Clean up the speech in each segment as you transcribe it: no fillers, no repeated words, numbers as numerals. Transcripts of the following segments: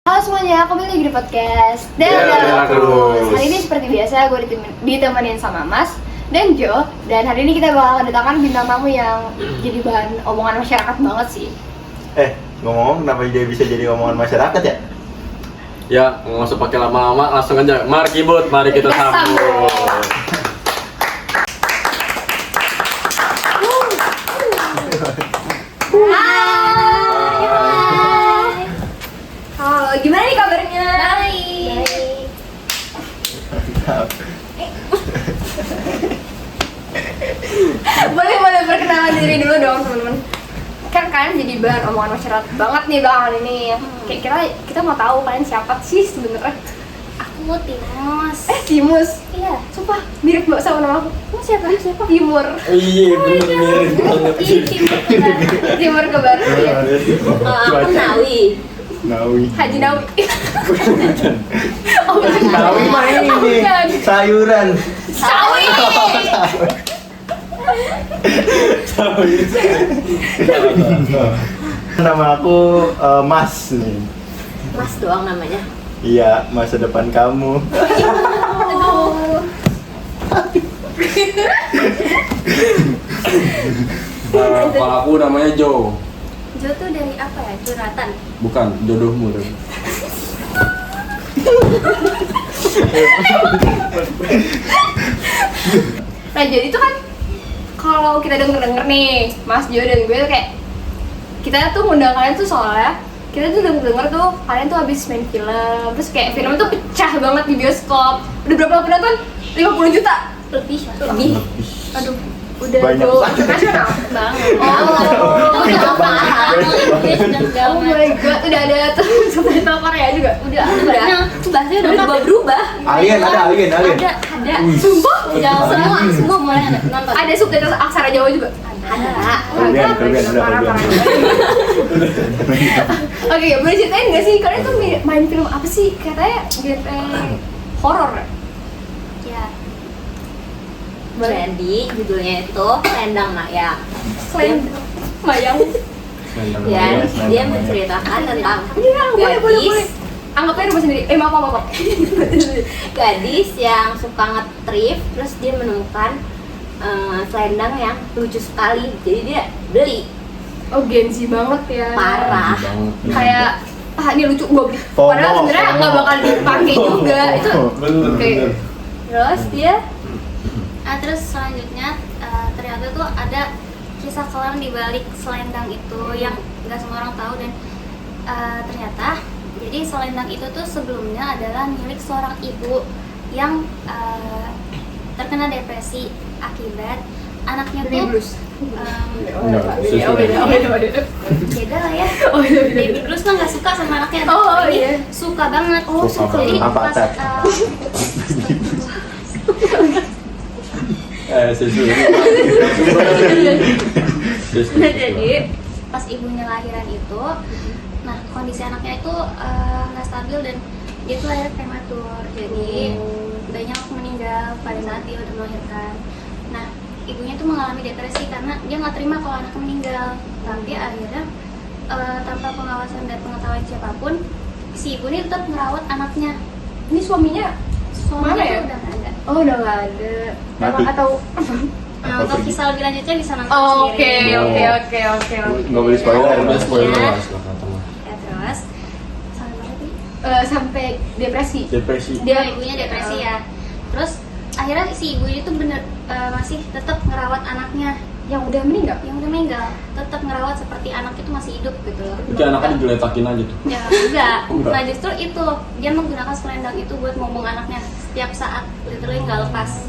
Halo semuanya, kembali lagi di podcast Dela Terus. Hari ini seperti biasa gue ditemenin sama Mas dan Jo. Dan hari ini kita bakal kedatangan bintang tamu yang jadi bahan omongan masyarakat banget sih. Ngomong kenapa dia bisa jadi omongan masyarakat ya? Ya, nggak usah pakai lama-lama, langsung aja. Mari kibut, mari kita sambut. Halo, gimana nih kabarnya? Baik. Boleh perkenalan diri dulu dong teman-teman. Kan kalian jadi bahan omongan masyarakat banget nih belakangan ini. Kayak kita mau tahu kalian siapa sih sebenarnya? Aku Timus. Timus. Iya. Sumpah mirip banget sama nama aku. Kamu siapa? Timur. Iya, bener mirip banget. Timur ke barat ya. Aku Nawi. Nawi. Haji Nawi. Nawi mah ini sayuran. Sawi. Nama aku Mas nih. Mas doang namanya. Iya, masa depan kamu. Kalau aku namanya Joe. Jo tuh dari apa ya? Jonathan. Bukan, jodohmu dong. Nah jadi itu kan kalau kita denger nih Mas Jo dan gue tuh kayak kita tuh ngundang kalian tuh soalnya kita tuh denger tuh kalian tuh habis main film, terus kayak film tuh pecah banget di bioskop. Udah berapa penonton? 50 juta? Lebih. Aduh, udah Banyak go banget. nasional banget. Oh my god, udah ada tuh subtitle Korea juga. Udah. Bahasanya udah berubah. Alien. Ada. Sumpah? Udah semua mulai ada nonton. Ada subtitle aksara Jawa juga. Ada. Kelebihan. Oke, boleh ceritain nggak sih kalian tuh main film apa sih? Katanya genre horor ya? Ya. Jadi judulnya itu Selendang Maya. Mayang. Ya, dia menceritakan tentang Iya, boleh. gadis Anggapnya rumah sendiri. Maaf. gadis yang suka nge-thrift, terus dia menemukan selendang yang lucu sekali, jadi dia beli. Oh, Genzi banget ya. Parah. Kayak ini lucu gua beli. FOMO, Padahal sebenarnya nggak bakal dipakai juga. Itu Bener. Terus dia terus selanjutnya ternyata tuh ada kisah kelam di balik selendang itu yang nggak semua orang tahu. Dan ternyata jadi selendang itu tuh sebelumnya adalah milik seorang ibu yang terkena depresi akibat anaknya tuh beda lah ya. Baby blues mah nggak suka sama anaknya. Ini suka banget. Suka Jadi banget. pas jadi pas ibunya lahiran itu, nah kondisi anaknya itu nggak stabil dan dia tuh lahir prematur. Jadi banyak meninggal pada saat dia udah melahirkan. Nah ibunya tuh mengalami depresi karena dia nggak terima kalau anaknya meninggal. Tapi akhirnya tanpa pengawasan dan pengetahuan siapapun, si ibu ini tetap merawat anaknya. Ini suaminya Suaminya mana ya? tuh udah nggak ada. Oh, udah nggak ada. Mati. Atau Nah, untuk kisah lebih lanjutnya bisa nonton Oke. sendiri. Nggak boleh spoiler. Udah spoiler Iya. lah, silakan teman. Ya terus sampai mana tadi? sampai depresi. Depresi. Dia ibunya depresi ya. Terus akhirnya si ibu itu masih tetap ngerawat anaknya Yang udah meninggal. yang udah meninggal, tetap ngerawat seperti anak itu masih hidup gitu loh. Berarti anaknya digeletakin aja tuh. Ya enggak. Enggak. Nah justru itu dia menggunakan selendang itu buat ngomong anaknya setiap saat, literally nggak lepas.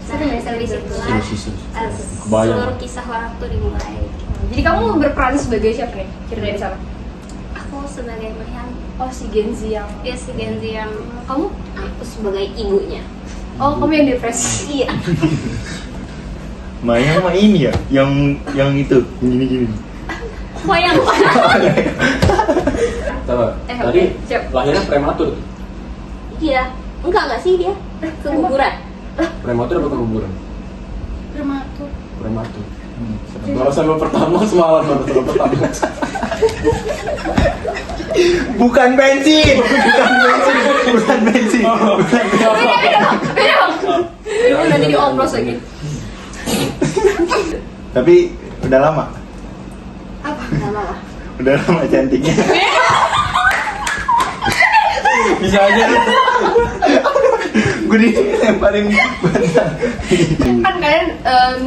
Nah dari situlah Kebayang. seluruh kisah orang tuh dimulai. Jadi kamu berperan sebagai siapa nih? Ceritain di sana. Aku sebagai Mayang, Oh, si Genzi yang dia si Genzi yang kamu? aku sebagai ibunya. Oh, kamu yang depresi. Iya. Maya mah ini ya, yang itu gini. Mayang. Coba. Tadi oke, siap. lahirnya prematur. Iya. Enggak sih dia keguguran. Prematur apa keguguran? Prematur. Prematur. Baru sampai pertama semalam baru sampai pertama. Bukan bensin. Beda bang. Ini nanti dioplos lagi. Tapi udah lama. Apa? Nggak apa-apa. Udah lama cantiknya. Bisa aja. Gue dilemparin bantal. Kan kalian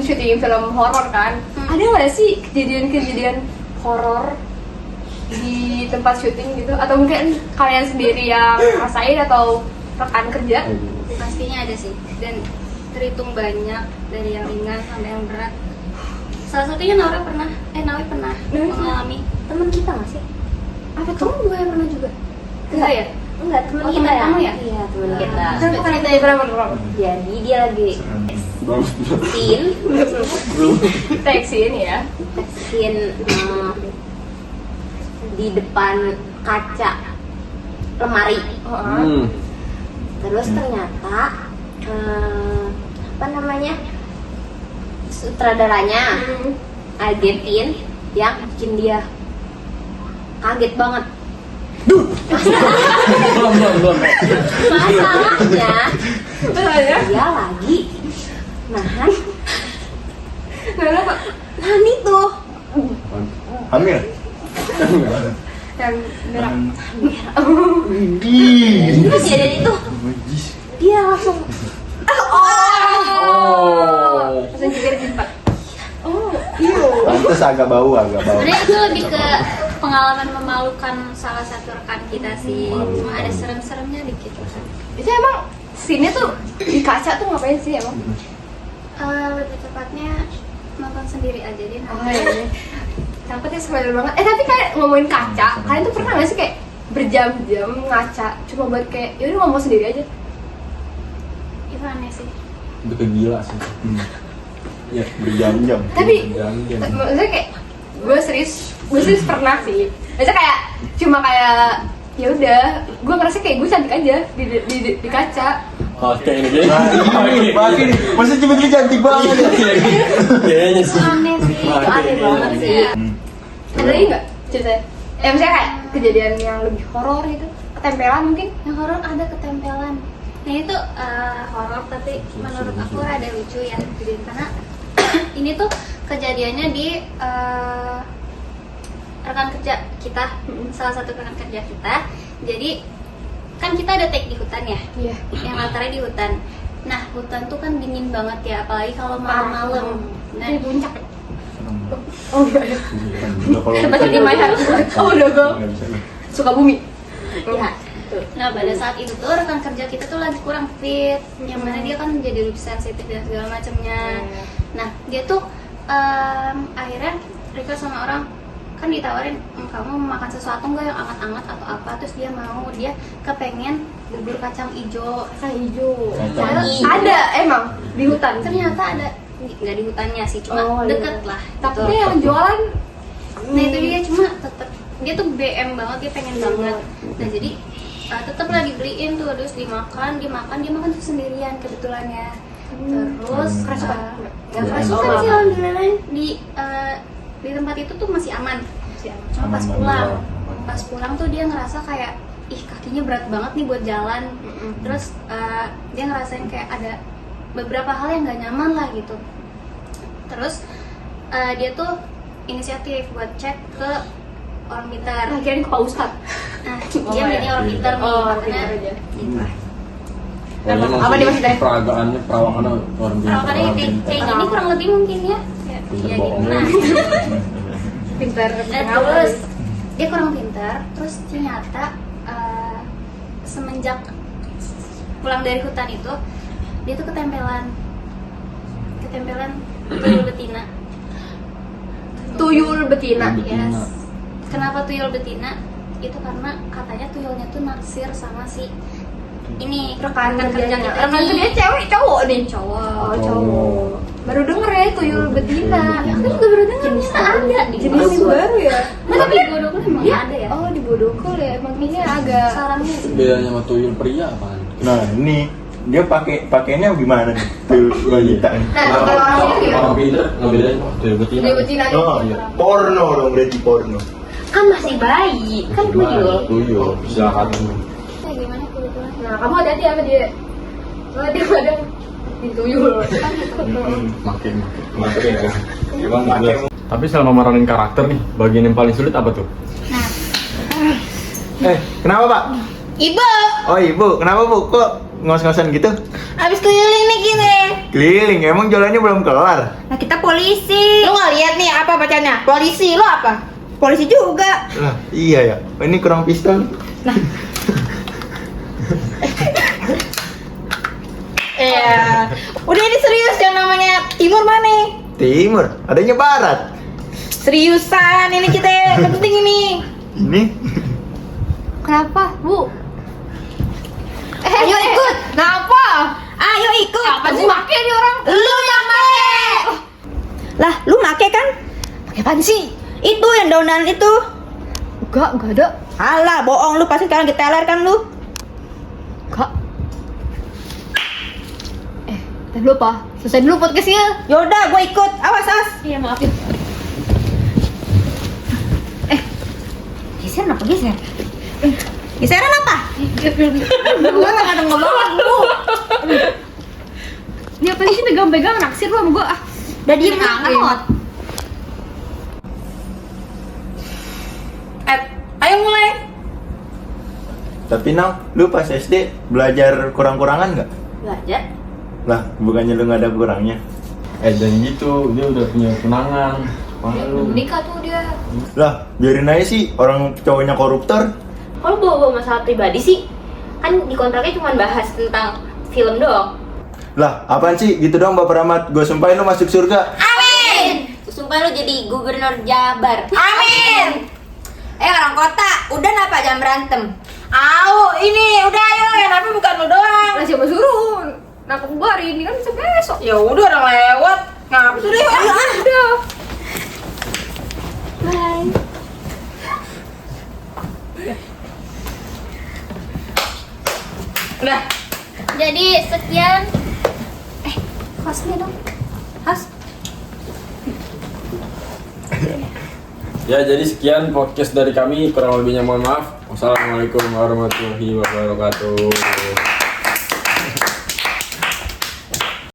syuting film horor kan? Ada nggak sih kejadian-kejadian horor di tempat syuting gitu? Atau mungkin kalian sendiri yang rasain atau rekan kerja? Pastinya ada sih, dan terhitung banyak dari yang ringan sampai yang berat. Salah satunya Nawi pernah mengalami. Teman kita nggak sih? Apa kamu juga yang pernah juga? Enggak ya? Enggak, teman Oh, kita teman ya. kamu ya? Iya, teman kita. Kan bukan ceritanya berapa? Jadi dia lagi Teksin ya. di depan kaca lemari. Oh, Terus ternyata apa namanya, sutradaranya agentin yang bikin dia kaget banget. Belum. Masalahnya Betul ya? dia lagi nahan Kenapa? itu Hamil. Yang berak. terus kejadian itu dia langsung Langsung jepit jempat. Oh, iya. Pantes agak bau. sebenarnya itu lebih ke pengalaman memalukan salah satu rekan kita sih, cuma ada serem-seremnya dikit. Itu emang scene tuh di kaca tuh ngapain sih emang? Lebih tepatnya nonton sendiri aja deh. Oh iya. Takutnya spoiler banget. Tapi kayak ngomongin kaca, kalian tuh pernah gak sih kayak berjam-jam ngaca cuma buat kayak yaudah ngomong sendiri aja? Itu aneh sih. Itu kayak gila sih. Ya, Berjam-jam. Tapi berjam-jam. maksudnya kayak gue serius pernah sih. Maksudnya kayak cuma kayak ya udah, gue ngerasa kayak gue cantik aja di kaca. Oh, kayak ini Makin masa cipiknya cantik banget ya. Kayaknya sih. Aneh sih, itu aneh banget sih. Ada lagi nggak ceritanya? Misalnya kayak kejadian yang lebih horor gitu, ketempelan mungkin? Yang horor ada ketempelan. Nah itu horor tapi menurut aku ada lucu ya, karena ini tuh kejadiannya di rekan kerja kita, salah satu rekan kerja kita. Jadi kan kita ada take di hutan ya, Iya. yang latarnya di hutan. Nah hutan tuh kan dingin banget ya, apalagi kalau malam-malam. Nah Di puncak. Oh iya. Udah kalau Tempat di mana? Oh udah gue. nggak bisa. Suka bumi. ya. Nah pada saat itu tuh rekan kerja kita tuh lagi kurang fit, yang mana dia kan jadi lebih sensitif dan segala macamnya. Nah dia tuh akhirnya request sama orang, kan ditawarin kamu mau makan sesuatu nggak yang anget-anget atau apa, terus dia kepengen bubur kacang ijo. Kacang hijau. Kacang hijau. Ada emang di hutan. Ternyata ada, nggak di hutannya sih, cuma Oh, iya. deket lah. Takutnya yang jualan. Nah itu dia, cuma tetep dia tuh BM banget, dia pengen banget. Nah jadi tetep lah dibeliin tuh, terus dia makan tuh sendirian kebetulannya. Terus Kerasukan? nggak kerasukan sih alhamdulillah. Di tempat itu tuh masih aman. Cuma pas pulang tuh dia ngerasa kayak ih kakinya berat banget nih buat jalan. Terus dia ngerasain kayak ada beberapa hal yang nggak nyaman lah gitu. Terus dia tuh inisiatif buat cek ke orang pintar. Akhirnya ke Pak Ustadz. Nah, dia menjadi orang pintar nih, Oh, makanya pintar aja. gitu. Apa nih maksudnya? Peragaannya, perawakannya orang pintar. Perawakannya kayak gini kurang lebih mungkin ya. Pintar Iya bohong. gitu. Nah, Pintar. terus dia kurang pintar, terus ternyata semenjak pulang dari hutan itu dia tuh ketempelan tuyul betina. Tuyul betina. Yes. Kenapa tuyul betina? Itu karena katanya tuyulnya tuh naksir sama si ini Rekan kerja kerjanya. kita Rekan ini. kerjanya cewek cowok nih. Cowok. Oh cowok. Baru denger ya tuyul betina. Ya, aku juga baru dengar bisa ada di Jenis baru ya. Nah, tapi di Bodokul emang ada ya. Oh di Bodokul ya. Emang ini agak. Sarangnya Bedanya sama tuyul pria apaan? Nah ini dia pakainya gimana nih? Tuh wanita nih. Nah, kalau orang itu gimana? Orang pinter ngebedain dari betina. Dia betina nih. Oh, porno dong, berarti porno. Kan masih bayi, kan tuyul. Tuyul, silakan. Nah, gimana kebetulan? Nah, kamu hati-hati sama dia. Soalnya dia kadang dituyul. Makin. Emang makin. Tapi selama meranin karakter nih, bagian yang paling sulit apa tuh? Kenapa Pak? Ibu, Oh ibu, kenapa Bu? Kok ngos-ngosan gitu? habis keliling nih gini. Keliling, emang jalannya belum kelar? Nah kita polisi. Lu nggak lihat nih apa bacanya? Polisi, lo apa? Polisi juga. Lah, iya ya. Ini kurang pistol. Iya. Udah ini serius yang namanya Timur mana? Timur, adanya barat. Seriusan ini kita yang penting ini. Ini Kenapa, Bu? Ayo ikut. Kenapa? Ayo ikut. Apa sih make nih orang? Lu yang make. Lah, lu make kan? Pakai apaan sih? Itu yang daunan itu. Enggak ada. Alah, bohong lu pasti sekarang diteler kan lu. Enggak. Tadi dulu apa? Selesai dulu podcastnya. Yaudah, gue ikut. Awas, as. Iya, maafin. Geser apa geser? Geseran apa? Gue gak ada ngomong, Bu. Ini apa sih pegang-pegang naksir lu sama gue? Ah, Udah diem Ini angin. banget. Ayo mulai. tapi Nang, lu pas SD belajar kurang-kurangan nggak? Belajar. Lah, bukannya lu nggak ada kurangnya? Dan gitu, dia udah punya tunangan. Malu. nikah tuh dia. Lah, biarin aja sih orang cowoknya koruptor. Kalau bawa masalah pribadi sih, kan di kontraknya cuma bahas tentang film doang. Lah, apaan sih? Gitu dong Bapak Rahmat. Gue sumpahin lu masuk surga. Amin. Sumpah lo jadi gubernur Jabar. Amin. Orang kota, udah napa jam berantem? Au, ini udah ayo yang tapi bukan lu doang. Lah siapa suruh? Nangkep gue hari ini kan bisa besok. Ya udah orang lewat. Ngapa sih deh? Udah. Udah. Jadi sekian. Hostnya dong. Host. Ya, jadi sekian podcast dari kami. Kurang lebihnya mohon maaf. Wassalamualaikum warahmatullahi wabarakatuh.